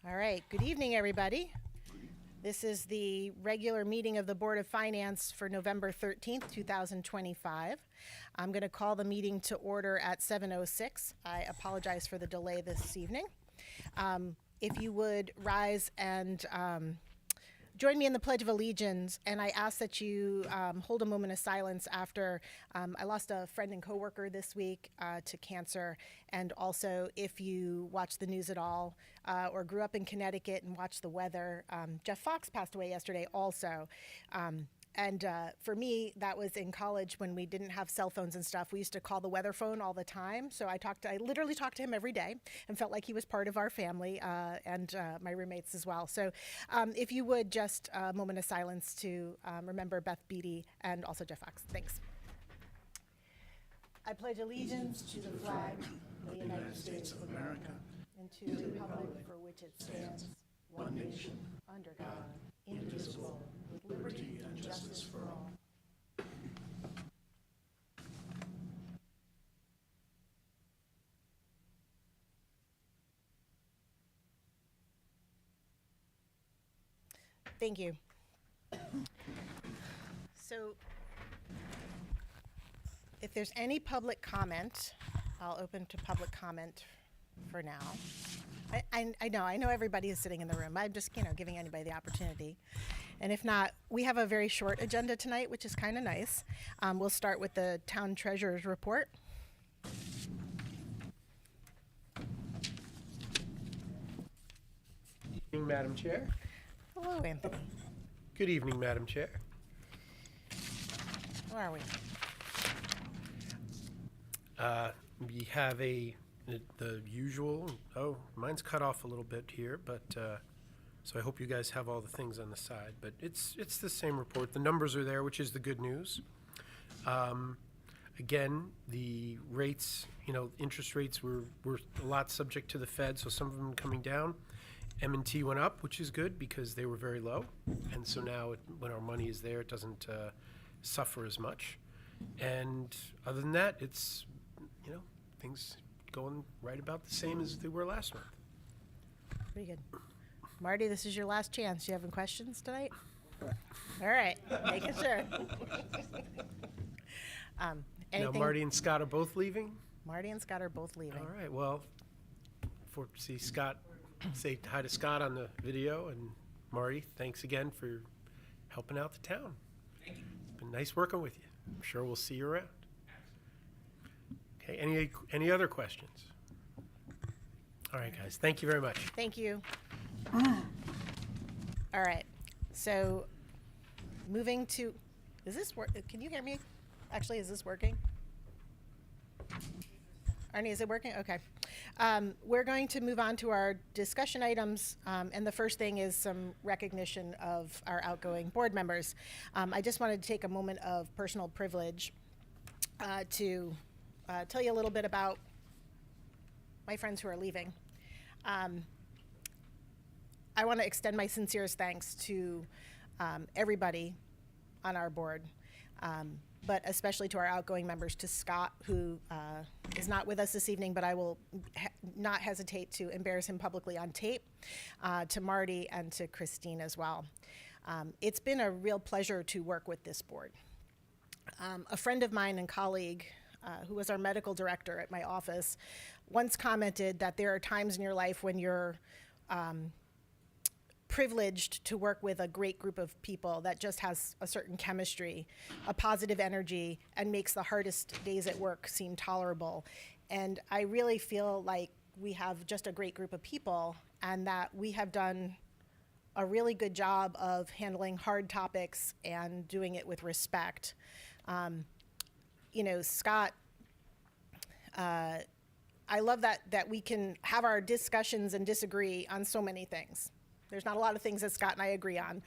All right, good evening, everybody. This is the regular meeting of the Board of Finance for November 13th, 2025. I'm going to call the meeting to order at 7:06. I apologize for the delay this evening. If you would rise and join me in the Pledge of Allegiance, and I ask that you hold a moment of silence after I lost a friend and coworker this week to cancer, and also if you watch the news at all or grew up in Connecticut and watched the weather, Jeff Fox passed away yesterday also. And for me, that was in college when we didn't have cell phones and stuff. We used to call the weather phone all the time. So I literally talked to him every day and felt like he was part of our family and my roommates as well. So if you would, just a moment of silence to remember Beth Beatty and also Jeff Fox. Thanks. I pledge allegiance to the flag of the United States of America and to the republic for which it stands, one nation, under God, indivisible, with liberty and justice for all. Thank you. So, if there's any public comment, I'll open to public comment for now. I know everybody is sitting in the room. I'm just, giving anybody the opportunity. And if not, we have a very short agenda tonight, which is kind of nice. We'll start with the town treasurer's report. Good evening, Madam Chair. Hello, Anthony. Good evening, Madam Chair. Where are we? We have the usual, mine's cut off a little bit here, but so I hope you guys have all the things on the side, but it's the same report. The numbers are there, which is the good news. Again, the rates, interest rates were a lot subject to the Fed, so some of them coming down. M&T went up, which is good because they were very low, and so now when our money is there, it doesn't suffer as much. And other than that, it's, things going right about the same as they were last month. Pretty good. Marty, this is your last chance. You having questions tonight? All right, making sure. Now Marty and Scott are both leaving? Marty and Scott are both leaving. All right, well, see Scott, say hi to Scott on the video, and Marty, thanks again for helping out the town. Thank you. It's been nice working with you. I'm sure we'll see you around. Okay, any other questions? All right, guys, thank you very much. Thank you. All right, so moving to, is this work? Can you hear me? Actually, is this working? Arnie, is it working? Okay. We're going to move on to our discussion items, and the first thing is some recognition of our outgoing board members. I just wanted to take a moment of personal privilege to tell you a little bit about my friends who are leaving. I want to extend my sincerest thanks to everybody on our board, but especially to our outgoing members, to Scott, who is not with us this evening, but I will not hesitate to embarrass him publicly on tape, to Marty and to Christine as well. It's been a real pleasure to work with this board. A friend of mine and colleague, who was our medical director at my office, once commented that there are times in your life when you're privileged to work with a great group of people that just has a certain chemistry, a positive energy, and makes the hardest days at work seem tolerable. And I really feel like we have just a great group of people, and that we have done a really good job of handling hard topics and doing it with respect. Scott, I love that we can have our discussions and disagree on so many things. There's not a lot of things that Scott and I agree on,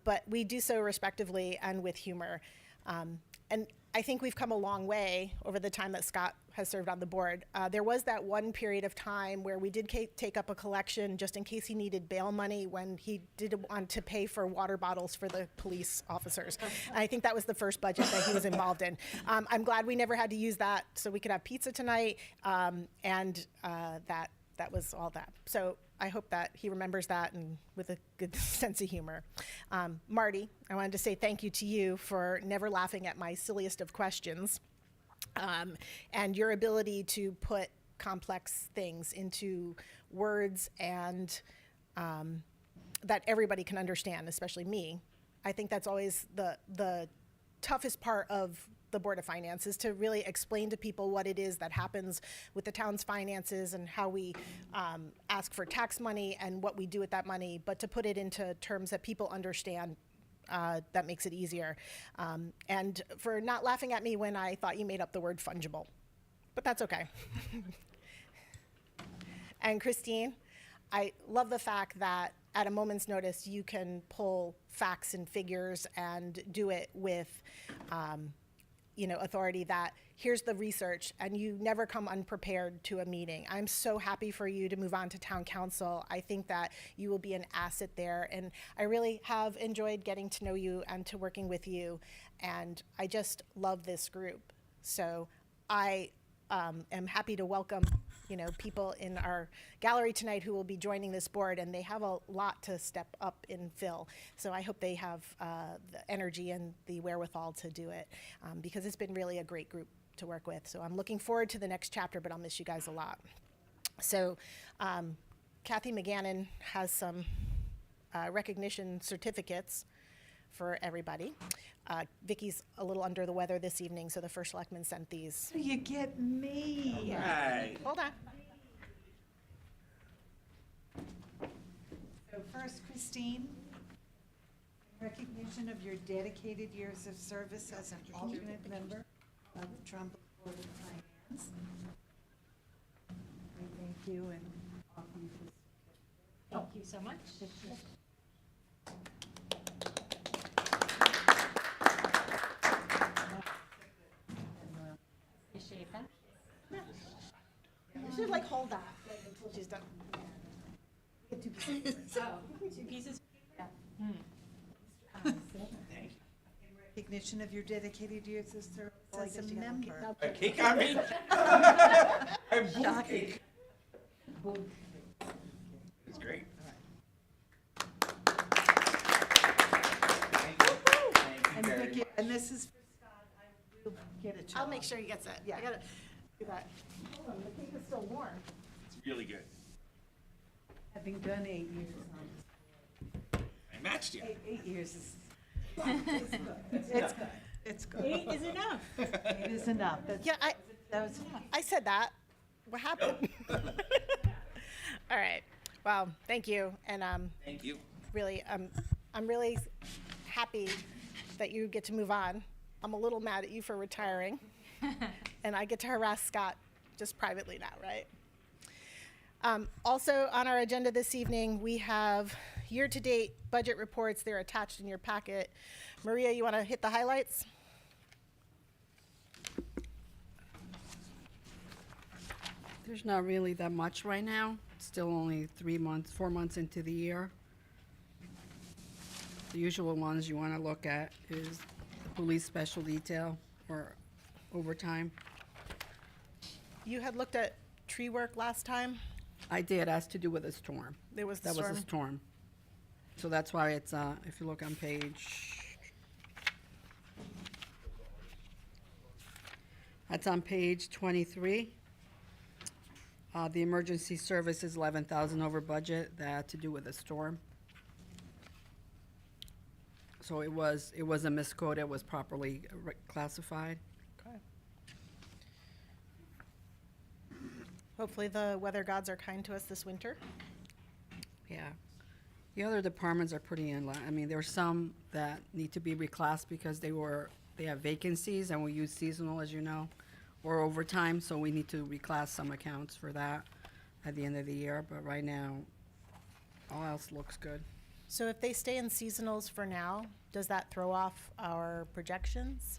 but we do so respectively and with humor. And I think we've come a long way over the time that Scott has served on the board. There was that one period of time where we did take up a collection just in case he needed bail money when he did want to pay for water bottles for the police officers. And I think that was the first budget that he was involved in. I'm glad we never had to use that, so we could have pizza tonight, and that was all that. So I hope that he remembers that and with a good sense of humor. Marty, I wanted to say thank you to you for never laughing at my silliest of questions, and your ability to put complex things into words and that everybody can understand, especially me. I think that's always the toughest part of the Board of Finance, is to really explain to people what it is that happens with the town's finances and how we ask for tax money and what we do with that money, but to put it into terms that people understand. That makes it easier. And for not laughing at me when I thought you made up the word fungible, but that's okay. And Christine, I love the fact that at a moment's notice, you can pull facts and figures and do it with, authority that here's the research, and you never come unprepared to a meeting. I'm so happy for you to move on to town council. I think that you will be an asset there, and I really have enjoyed getting to know you and to working with you, and I just love this group. So I am happy to welcome people in our gallery tonight who will be joining this board, and they have a lot to step up and fill. So I hope they have the energy and the wherewithal to do it, because it's been really a great group to work with. So I'm looking forward to the next chapter, but I'll miss you guys a lot. So Kathy McGannon has some recognition certificates for everybody. Vicky's a little under the weather this evening, so the first selectman sent these. You get me. Right. Hold on. So first, Christine, in recognition of your dedicated years of service as an alternate member of the Trumbull Board of Finance, I thank you and offer you this. Thank you so much. Appreciate that. You should hold that until she's done. Oh, 2 pieces? Yeah. In recognition of your dedicated years of service as a member. A cake on me? I booth cake. It's great. Thank you. Thank you And very Vicki, much. and this is for Scott, I will get it to I'll him. make sure he gets it. Yeah. I gotta do that. Hold on, the cake is still warm. It's really good. Having done 8 years on I matched you. this, 8 years is, it's good. It's good. It's good. 8 is enough. 8 is enough. That's- Yeah, that was enough. I said that. What happened? All right. Well, thank you. And Thank you. really, I'm really happy that you get to move on. I'm a little mad at you for retiring. And I get to harass Scott just privately now, right? Also on our agenda this evening, we have year-to-date budget reports. They're attached in your packet. Maria, you want to hit the highlights? There's not really that much right now. Still only 4 months into the year. The usual ones you want to look at is the police special detail or overtime. You had looked at tree work last time. I did, has to do with a storm. There was the That was storm. a storm. So that's why it's, if you look on page, that's on page 23. The emergency service is 11,000 over budget. That had to do with a storm. So it was a miscode. It was properly classified. Okay. Hopefully the weather gods are kind to us this winter. Yeah. The other departments are pretty in line. I mean, there are some that need to be reclassed because they have vacancies and we use seasonal, as you know, or overtime, so we need to reclass some accounts for that at the end of the year. But right now, all else looks good. So if they stay in seasonals for now, does that throw off our projections?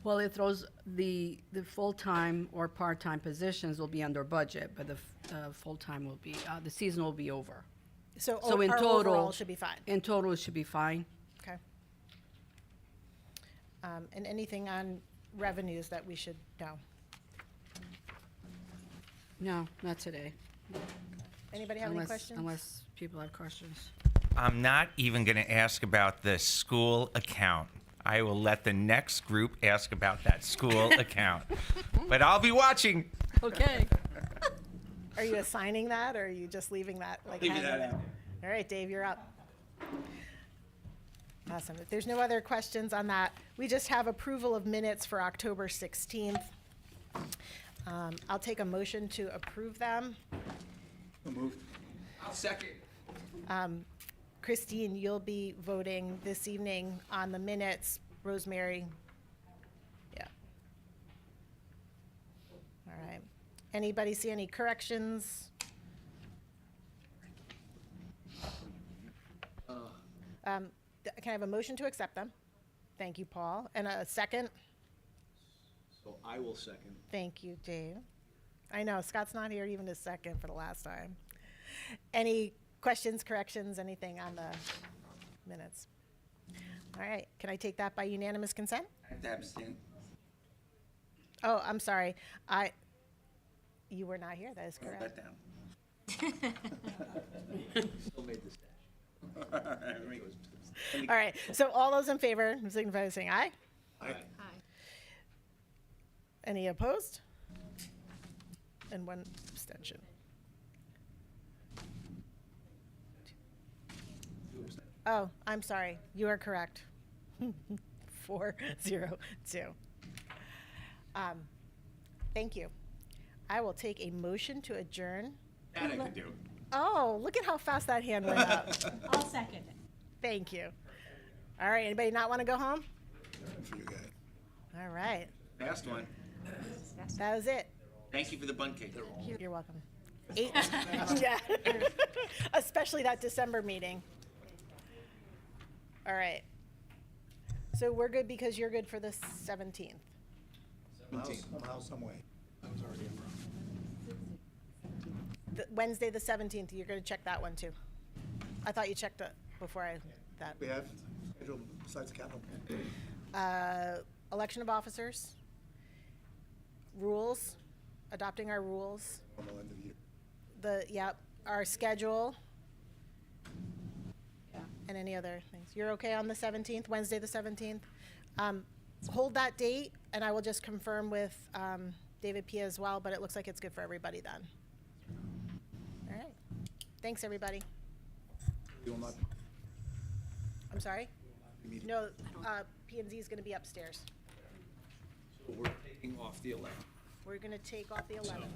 Well, it throws the full-time or part-time positions will be under budget, but the full-time will be, the season will be over. So, So in our total- overall should be fine. In total, it should be fine. Okay. And anything on revenues that we should know? No, not today. Anybody have any questions? Unless people have questions. I'm not even going to ask about the school account. I will let the next group ask about that school account. But I'll be watching. Okay. Are you assigning that, or are you just leaving that like Leaving hanging that there? out. All right, Dave, you're up. Awesome. If there's no other questions on that, we just have approval of minutes for October 16th. I'll take a motion to approve them. So moved. I'll second. Christine, you'll be voting this evening on the minutes. Rosemary? Yeah. All right. Anybody see any corrections? Can I have a motion to accept them? Thank you, Paul. And a second? So I will second. Thank you, Dave. I know, Scott's not here even a second for the last time. Any questions, corrections, anything on the minutes? All right, can I take that by unanimous consent? I have to abstain. Oh, I'm sorry. You were not here, that is Write correct. that down. Still made the stash. All right, so all those in favor, signify by saying aye. Aye. Any opposed? And one abstention. Oh, I'm sorry. You are correct. 402. Thank you. I will take a motion to adjourn. That I can do. Oh, look at how fast that hand went up. I'll second it. Thank you. All right, anybody not want to go home? For you guys. All right, Last one. that was it. Thank you for the bun cake. You're welcome. 8, yeah. Especially that December meeting. All right. So we're good because you're good for the 17th. Somehow, some way. I was already in. Wednesday, the 17th, you're going to check that one too. I thought you checked it before that. We have scheduled besides the capital. Election of officers, rules, adopting our rules, Normal end of year. our schedule, and any other things. You're okay on the 17th, Wednesday, the 17th? Hold that date, and I will just confirm with David Pia as well, but it looks like it's good for everybody then. All right. Thanks, everybody. We will not I'm sorry? be meeting. No, P&Z is going to be upstairs. So we're taking off the 11th. We're going to take off the 11th.